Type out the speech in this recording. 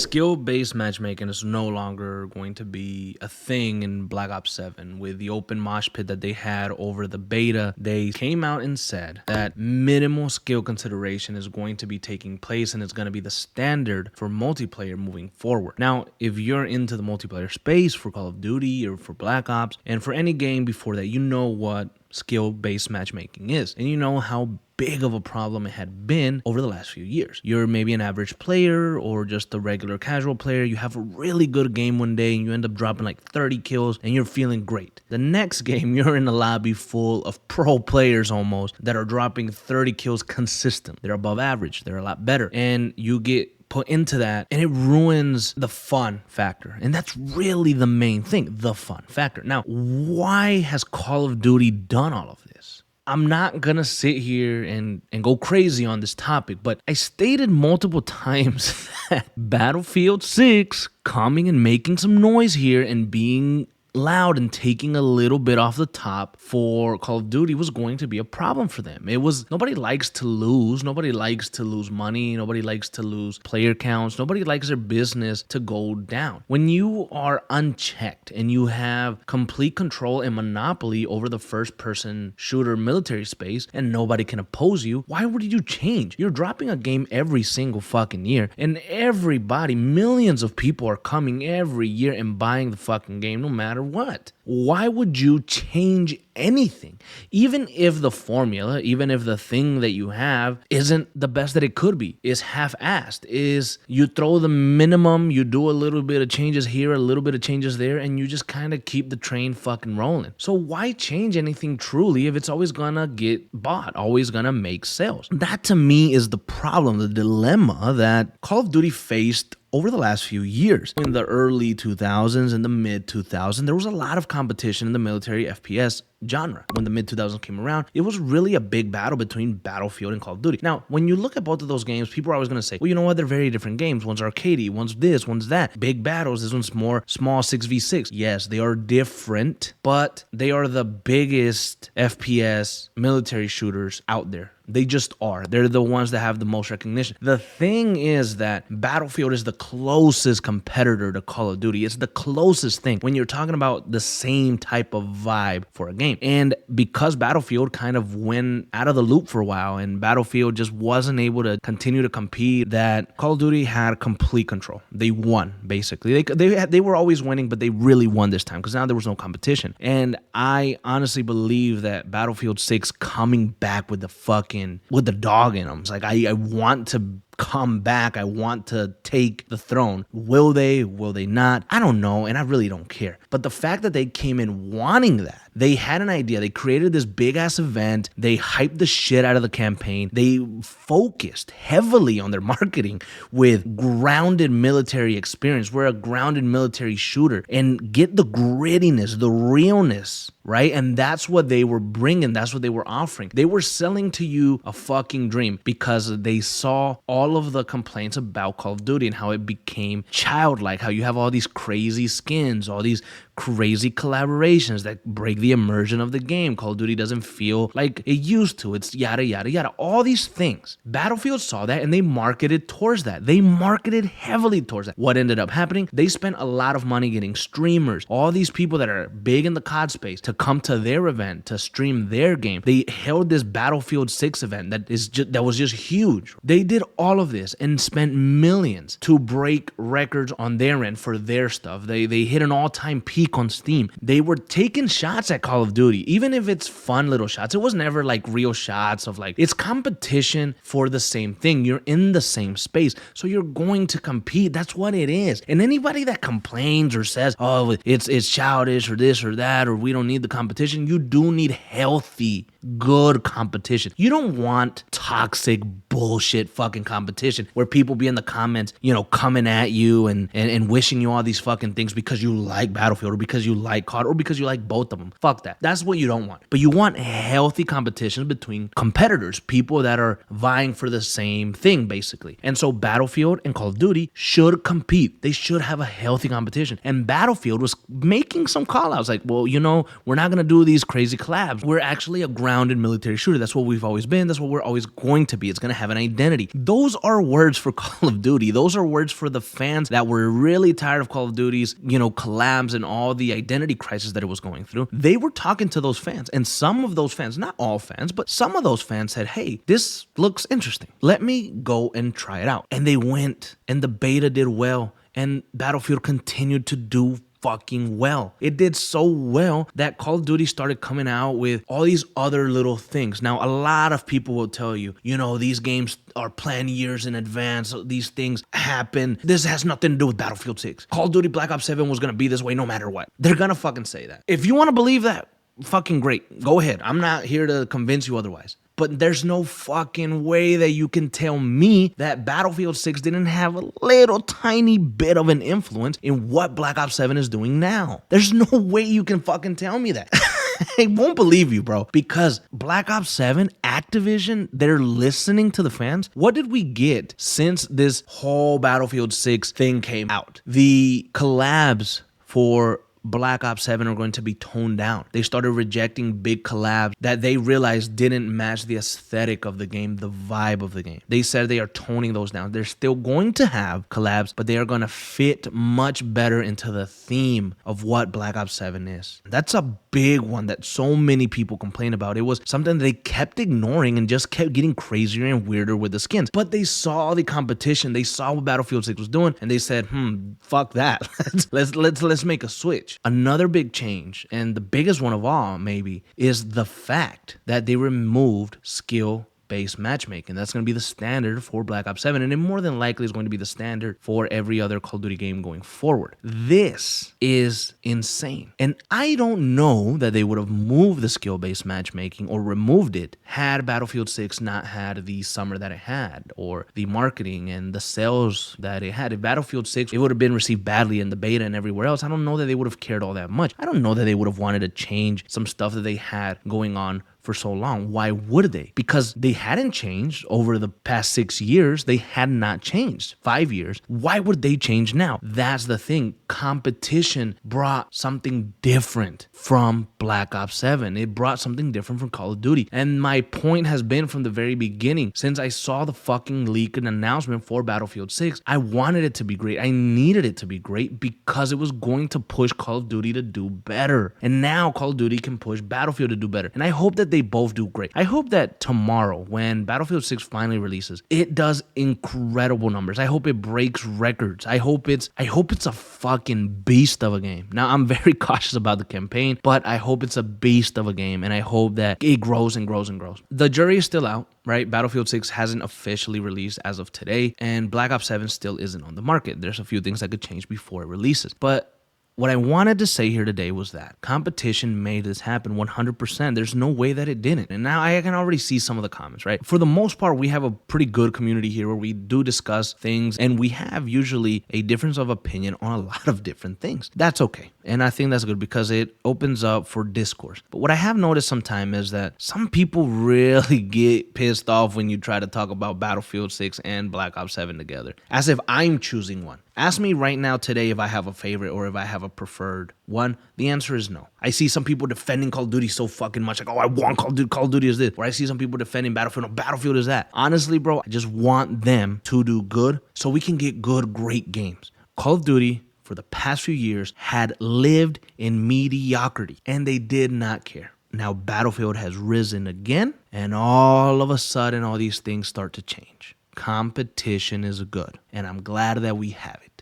Skill-based matchmaking is no longer going to be a thing in Black Ops 7. With the open mosh pit that they had over the beta, they came out and said that minimal skill consideration is going to be taking place and it's going to be the standard for multiplayer moving forward. Now, if you're into the multiplayer space for Call of Duty or for Black Ops, and for any game before that, you know what skill-based matchmaking is, and you know how big of a problem it had been over the last few years. You're maybe an average player or just a regular casual player. You have a really good game one day and you end up dropping like 30 kills and you're feeling great. The next game, you're in a lobby full of pro players almost that are dropping 30 kills consistent. They're above average. They're a lot better. And you get put into that and it ruins the fun factor. And that's really the main thing, the fun factor. Now, why has Call of Duty done all of this? I'm not going to sit here and go crazy on this topic, but I stated multiple times that Battlefield 6 coming and making some noise here and being loud and taking a little bit off the top for Call of Duty was going to be a problem for them. Nobody likes to lose. Nobody likes to lose money. Nobody likes to lose player counts. Nobody likes their business to go down. When you are unchecked and you have complete control and monopoly over the first-person shooter military space and nobody can oppose you, why would you change? You're dropping a game every single fucking year and everybody, millions of people are coming every year and buying the fucking game no matter what. Why would you change anything? Even if the formula, even if the thing that you have isn't the best that it could be, is half-assed, is you throw the minimum, you do a little bit of changes here, a little bit of changes there, and you just kind of keep the train fucking rolling. So why change anything truly if it's always gonna get bought, always gonna make sales? That to me is the problem, the dilemma that Call of Duty faced over the last few years. In the early 2000s and the mid 2000s, there was a lot of competition in the military FPS genre. When the mid 2000s came around, it was really a big battle between Battlefield and Call of Duty. Now, when you look at both of those games, people are always going to say, well, you know what? They're very different games. One's arcadey, one's this, one's that. Big battles. This one's more small 6v6. Yes, they are different, but they are the biggest FPS military shooters out there. They just are. They're the ones that have the most recognition. The thing is that Battlefield is the closest competitor to Call of Duty. It's the closest thing when you're talking about the same type of vibe for a game. And because Battlefield kind of went out of the loop for a while and Battlefield just wasn't able to continue to compete, that Call of Duty had complete control. They won, basically. They were always winning, but they really won this time because now there was no competition. And I honestly believe that Battlefield 6 coming back with the dog in them. It's like, I want to come back. I want to take the throne. Will they? Will they not? I don't know, and I really don't care. But the fact that they came in wanting that, they had an idea. They created this big-ass event. They hyped the shit out of the campaign. They focused heavily on their marketing with grounded military experience. We're a grounded military shooter. And get the grittiness, the realness, right? And that's what they were bringing. That's what they were offering. They were selling to you a fucking dream because they saw all of the complaints about Call of Duty and how it became childlike, how you have all these crazy skins, all these crazy collaborations that break the immersion of the game. Call of Duty doesn't feel like it used to. It's yada, yada, yada. All these things. Battlefield saw that and they marketed towards that. They marketed heavily towards that. What ended up happening? They spent a lot of money getting streamers, all these people that are big in the COD space, to come to their event, to stream their game. They held this Battlefield 6 event that was just huge. They did all of this and spent millions to break records on their end for their stuff. They hit an all-time peak on Steam. They were taking shots at Call of Duty, even if it's fun little shots. It was never like real shots of like, it's competition for the same thing. You're in the same space, so you're going to compete. That's what it is. And anybody that complains or says, oh, it's childish or this or that, or we don't need the competition, you do need healthy, good competition. You don't want toxic bullshit fucking competition where people be in the comments, coming at you and wishing you all these fucking things because you like Battlefield or because you like COD or because you like both of them. Fuck that. That's what you don't want. But you want healthy competition between competitors, people that are vying for the same thing, basically. And so Battlefield and Call of Duty should compete. They should have a healthy competition. And Battlefield was making some call outs like, well, we're not going to do these crazy collabs. We're actually a ground grounded military shooter. That's what we've always been. That's what we're always going to be. It's going to have an identity. Those are words for Call of Duty. Those are words for the fans that were really tired of Call of Duty's, collabs and all the identity crisis that it was going through. They were talking to those fans, and some of those fans, not all fans, but some of those fans said, hey, this looks interesting. Let me go and try it out. And they went, and the beta did well, and Battlefield continued to do fucking well. It did so well that Call of Duty started coming out with all these other little things. Now, a lot of people will tell you, these games are planned years in advance. These things happen. This has nothing to do with Battlefield 6. Call of Duty Black Ops 7 was going to be this way no matter what. They're going to fucking say that. If you want to believe that, fucking great. Go ahead. I'm not here to convince you otherwise. But there's no fucking way that you can tell me that Battlefield 6 didn't have a little tiny bit of an influence in what Black Ops 7 is doing now. There's no way you can fucking tell me that. I won't believe you, bro. Because Black Ops 7, Activision, they're listening to the fans. What did we get since this whole Battlefield 6 thing came out? The collabs for Black Ops 7 are going to be toned down. They started rejecting big collabs that they realized didn't match the aesthetic of the game, the vibe of the game. They said they are toning those down. They're still going to have collabs, but they are going to fit much better into the theme of what Black Ops 7 is. That's a big one that so many people complain about. It was something they kept ignoring and just kept getting crazier and weirder with the skins. But they saw the competition. They saw what Battlefield 6 was doing, and they said, fuck that. let's make a switch. Another big change, and the biggest one of all maybe, is the fact that they removed skill-based matchmaking. That's going to be the standard for Black Ops 7, and it more than likely is going to be the standard for every other Call of Duty game going forward. This is insane. And I don't know that they would have moved the skill-based matchmaking or removed it had Battlefield 6 not had the summer that it had, or the marketing and the sales that it had. If Battlefield 6, it would have been received badly in the beta and everywhere else, I don't know that they would have cared all that much. I don't know that they would have wanted to change some stuff that they had going on for so long. Why would they? Because they hadn't changed over the past 6 years. They had not changed. 5 years. Why would they change now? That's the thing. Competition brought something different from Black Ops 7. It brought something different from Call of Duty. And my point has been from the very beginning, since I saw the fucking leak and announcement for Battlefield 6, I wanted it to be great. I needed it to be great because it was going to push Call of Duty to do better. And now Call of Duty can push Battlefield to do better. And I hope that they both do great. I hope that tomorrow, when Battlefield 6 finally releases, it does incredible numbers. I hope it breaks records. I hope it's a fucking beast of a game. Now, I'm very cautious about the campaign, but I hope it's a beast of a game, and I hope that it grows and grows and grows. The jury is still out, right? Battlefield 6 hasn't officially released as of today, and Black Ops 7 still isn't on the market. There's a few things that could change before it releases, but what I wanted to say here today was that competition made this happen 100%. There's no way that it didn't. And now I can already see some of the comments, right? For the most part, we have a pretty good community here where we do discuss things, and we have usually a difference of opinion on a lot of different things. That's okay. And I think that's good because it opens up for discourse. But what I have noticed sometimes is that some people really get pissed off when you try to talk about Battlefield 6 and Black Ops 7 together, as if I'm choosing one. Ask me right now today if I have a favorite or if I have a preferred one. The answer is no. I see some people defending Call of Duty so fucking much. Like, oh, I want Call of Duty. Call of Duty is this. Or I see some people defending Battlefield. No, Battlefield is that. Honestly, bro, I just want them to do good so we can get good, great games. Call of Duty, for the past few years, had lived in mediocrity, and they did not care. Now Battlefield has risen again, and all of a sudden, all these things start to change. Competition is good, and I'm glad that we have it.